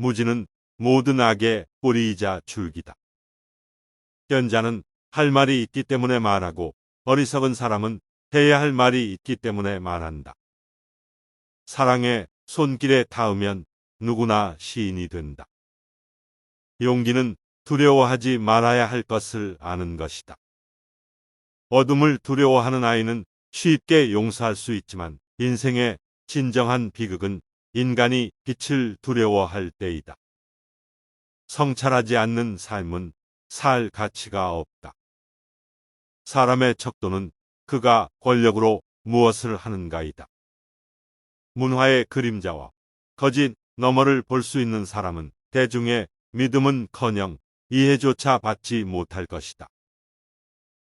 무지는 모든 악의 뿌리이자 줄기다. 현자는 할 말이 있기 때문에 말하고 어리석은 사람은 해야 할 말이 있기 때문에 말한다. 사랑의 손길에 닿으면 누구나 시인이 된다. 용기는 두려워하지 말아야 할 것을 아는 것이다. 어둠을 두려워하는 아이는 쉽게 용서할 수 있지만 인생의 진정한 비극은 인간이 빛을 두려워할 때이다. 성찰하지 않는 삶은 살 가치가 없다. 사람의 척도는 그가 권력으로 무엇을 하는가이다. 문화의 그림자와 거짓 너머를 볼 수 있는 사람은 대중의 믿음은커녕 이해조차 받지 못할 것이다.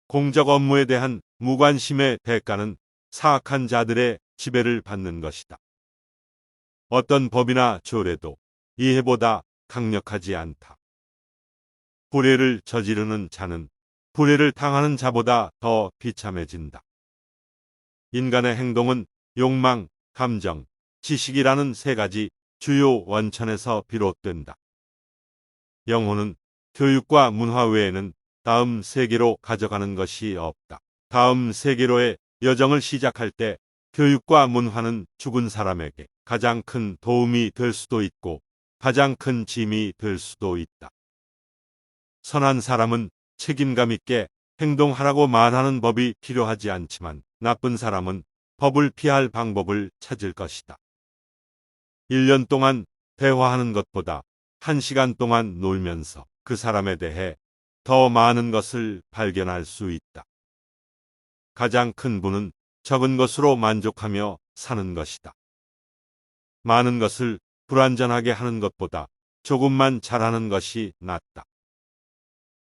공적 업무에 대한 무관심의 대가는 사악한 자들의 지배를 받는 것이다. 어떤 법이나 조례도 이해보다 강력하지 않다. 불의를 저지르는 자는 불의를 당하는 자보다 더 비참해진다. 인간의 행동은 욕망, 감정, 지식이라는 세 가지 주요 원천에서 비롯된다. 영혼은 교육과 문화 외에는 다음 세계로 가져가는 것이 없다. 다음 세계로의 여정을 시작할 때 교육과 문화는 죽은 사람에게 가장 큰 도움이 될 수도 있고 가장 큰 짐이 될 수도 있다. 선한 사람은 책임감 있게 행동하라고 말하는 법이 필요하지 않지만 나쁜 사람은 법을 피할 방법을 찾을 것이다. 1년 동안 대화하는 것보다 1시간 동안 놀면서 그 사람에 대해 더 많은 것을 발견할 수 있다. 가장 큰 부는 적은 것으로 만족하며 사는 것이다. 많은 것을 불완전하게 하는 것보다 조금만 잘하는 것이 낫다.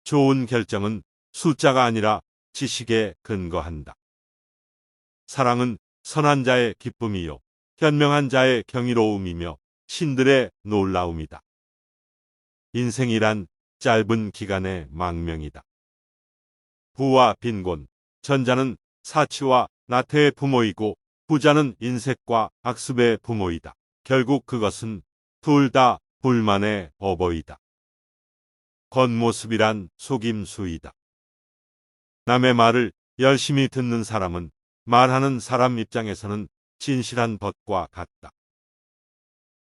좋은 결정은 숫자가 아니라 지식에 근거한다. 사랑은 선한 자의 기쁨이요 현명한 자의 경이로움이며 신들의 놀라움이다. 인생이란 짧은 기간의 망명이다. 부와 빈곤, 전자는 사치와 나태의 부모이고 부자는 인색과 악습의 부모이다. 결국 그것은 둘 다 불만의 어버이다. 겉모습이란 속임수이다. 남의 말을 열심히 듣는 사람은 말하는 사람 입장에서는 진실한 벗과 같다.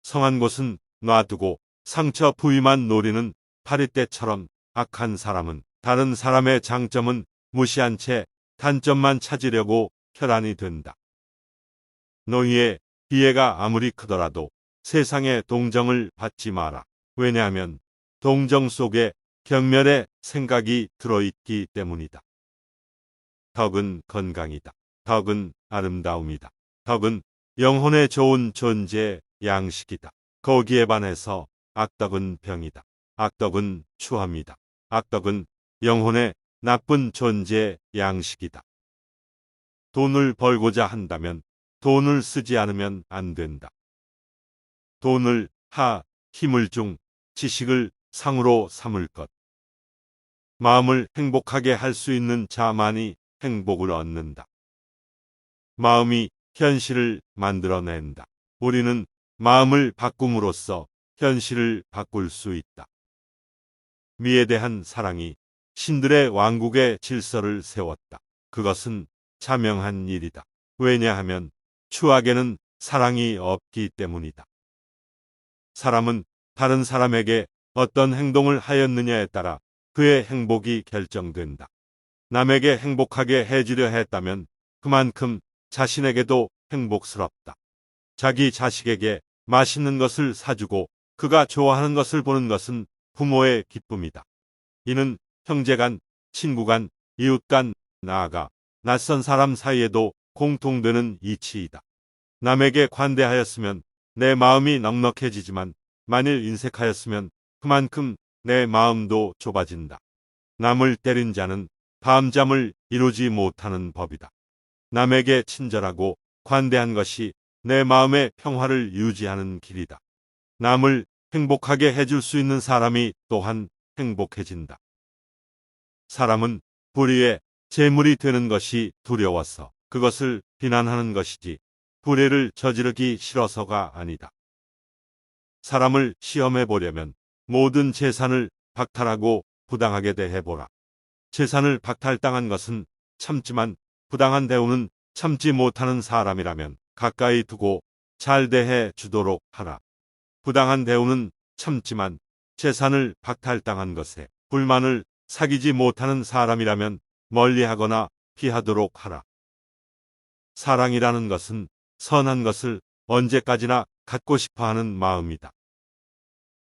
성한 곳은 놔두고 상처 부위만 노리는 파리떼처럼 악한 사람은 다른 사람의 장점은 무시한 채 단점만 찾으려고 혈안이 된다. 너희의 비애가 아무리 크더라도 세상의 동정을 받지 마라. 왜냐하면 동정 속에 경멸의 생각이 들어있기 때문이다. 덕은 건강이다. 덕은 아름다움이다. 덕은 영혼에 좋은 존재 양식이다. 거기에 반해서 악덕은 병이다. 악덕은 추함이다. 악덕은 영혼의 나쁜 존재 양식이다. 돈을 벌고자 한다면 돈을 쓰지 않으면 안 된다. 돈을 힘을 중, 지식을 상으로 삼을 것. 마음을 행복하게 할 수 있는 자만이 행복을 얻는다. 마음이 현실을 만들어낸다. 우리는 마음을 바꿈으로써 현실을 바꿀 수 있다. 미에 대한 사랑이 신들의 왕국의 질서를 세웠다. 그것은 자명한 일이다. 왜냐하면 추악에는 사랑이 없기 때문이다. 사람은 다른 사람에게 어떤 행동을 하였느냐에 따라 그의 행복이 결정된다. 남에게 행복하게 해주려 했다면 그만큼 자신에게도 행복스럽다. 자기 자식에게 맛있는 것을 사주고 그가 좋아하는 것을 보는 것은 부모의 기쁨이다. 이는 형제간, 친구간, 이웃간, 나아가 낯선 사람 사이에도 공통되는 이치이다. 남에게 관대하였으면 내 마음이 넉넉해지지만 만일 인색하였으면 그만큼 내 마음도 좁아진다. 남을 때린 자는 밤잠을 이루지 못하는 법이다. 남에게 친절하고 관대한 것이 내 마음의 평화를 유지하는 길이다. 남을 행복하게 해줄 수 있는 사람이 또한 행복해진다. 사람은 불의의 제물이 되는 것이 두려워서 그것을 비난하는 것이지 불의를 저지르기 싫어서가 아니다. 사람을 시험해 보려면 모든 재산을 박탈하고 부당하게 대해보라. 재산을 박탈당한 것은 참지만 부당한 대우는 참지 못하는 사람이라면 가까이 두고 잘 대해 주도록 하라. 부당한 대우는 참지만 재산을 박탈당한 것에 불만을 사귀지 못하는 사람이라면 멀리하거나 피하도록 하라. 사랑이라는 것은 선한 것을 언제까지나 갖고 싶어하는 마음이다.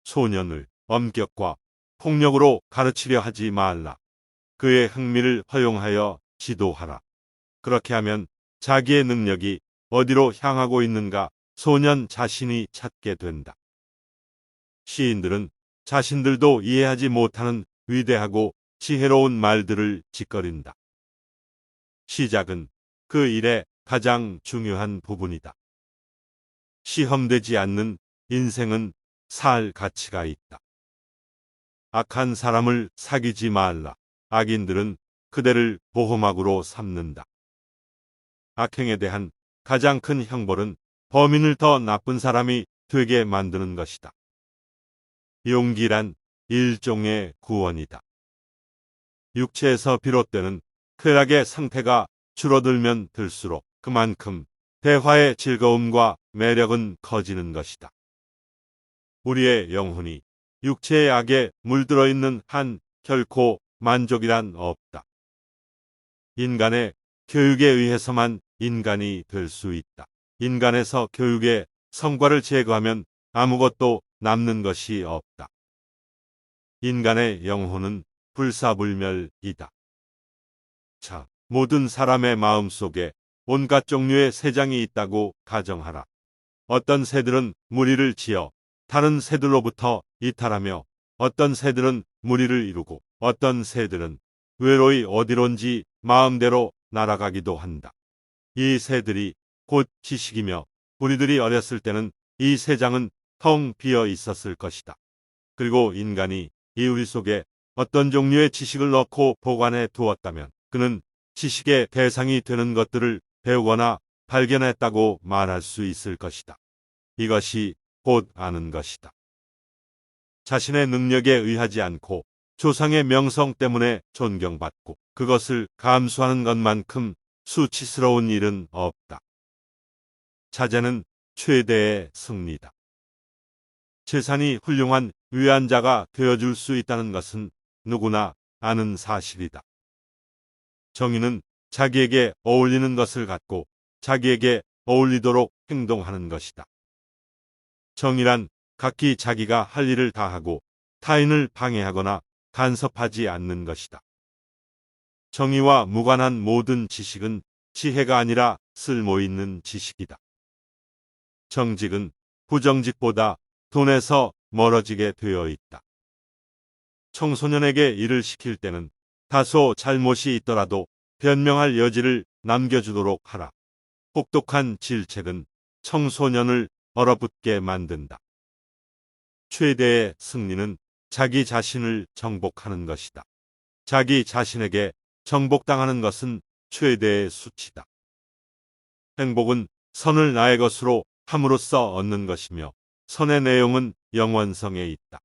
소년을 엄격과 폭력으로 가르치려 하지 말라. 그의 흥미를 허용하여 지도하라. 그렇게 하면 자기의 능력이 어디로 향하고 있는가 소년 자신이 찾게 된다. 시인들은 자신들도 이해하지 못하는 위대하고 지혜로운 말들을 짓거린다. 시작은 그 일의 가장 중요한 부분이다. 시험되지 않는 인생은 살 가치가 있다. 악한 사람을 사귀지 말라. 악인들은 그대를 보호막으로 삼는다. 악행에 대한 가장 큰 형벌은 범인을 더 나쁜 사람이 되게 만드는 것이다. 용기란 일종의 구원이다. 육체에서 비롯되는 쾌락의 상태가 줄어들면 들수록 그만큼 대화의 즐거움과 매력은 커지는 것이다. 우리의 영혼이 육체의 악에 물들어 있는 한 결코 만족이란 없다. 인간의 교육에 의해서만 인간이 될 수 있다. 인간에서 교육의 성과를 제거하면 아무것도 남는 것이 없다. 인간의 영혼은 불사불멸이다. 자, 모든 사람의 마음 속에 온갖 종류의 새장이 있다고 가정하라. 어떤 새들은 무리를 지어 다른 새들로부터 이탈하며 어떤 새들은 무리를 이루고 어떤 새들은 외로이 어디론지 마음대로 날아가기도 한다. 이 새들이 곧 지식이며 우리들이 어렸을 때는 이 새장은 텅 비어 있었을 것이다. 그리고 인간이 이 우리 속에 어떤 종류의 지식을 넣고 보관해 두었다면 그는 지식의 대상이 되는 것들을 배우거나 발견했다고 말할 수 있을 것이다. 이것이 곧 아는 것이다. 자신의 능력에 의하지 않고 조상의 명성 때문에 존경받고 그것을 감수하는 것만큼 수치스러운 일은 없다. 자제는 최대의 승리다. 재산이 훌륭한 위안자가 되어줄 수 있다는 것은 누구나 아는 사실이다. 정의는 자기에게 어울리는 것을 갖고 자기에게 어울리도록 행동하는 것이다. 정의란 각기 자기가 할 일을 다하고 타인을 방해하거나 간섭하지 않는 것이다. 정의와 무관한 모든 지식은 지혜가 아니라 쓸모있는 지식이다. 정직은 부정직보다 돈에서 멀어지게 되어 있다. 청소년에게 일을 시킬 때는 다소 잘못이 있더라도 변명할 여지를 남겨주도록 하라. 혹독한 질책은 청소년을 얼어붙게 만든다. 최대의 승리는 자기 자신을 정복하는 것이다. 자기 자신에게 정복당하는 것은 최대의 수치다. 행복은 선을 나의 것으로 함으로써 얻는 것이며 선의 내용은 영원성에 있다.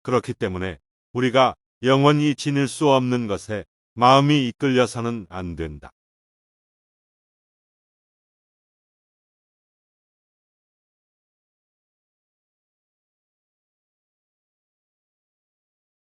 그렇기 때문에 우리가 영원히 지닐 수 없는 것에 마음이 이끌려서는 안 된다.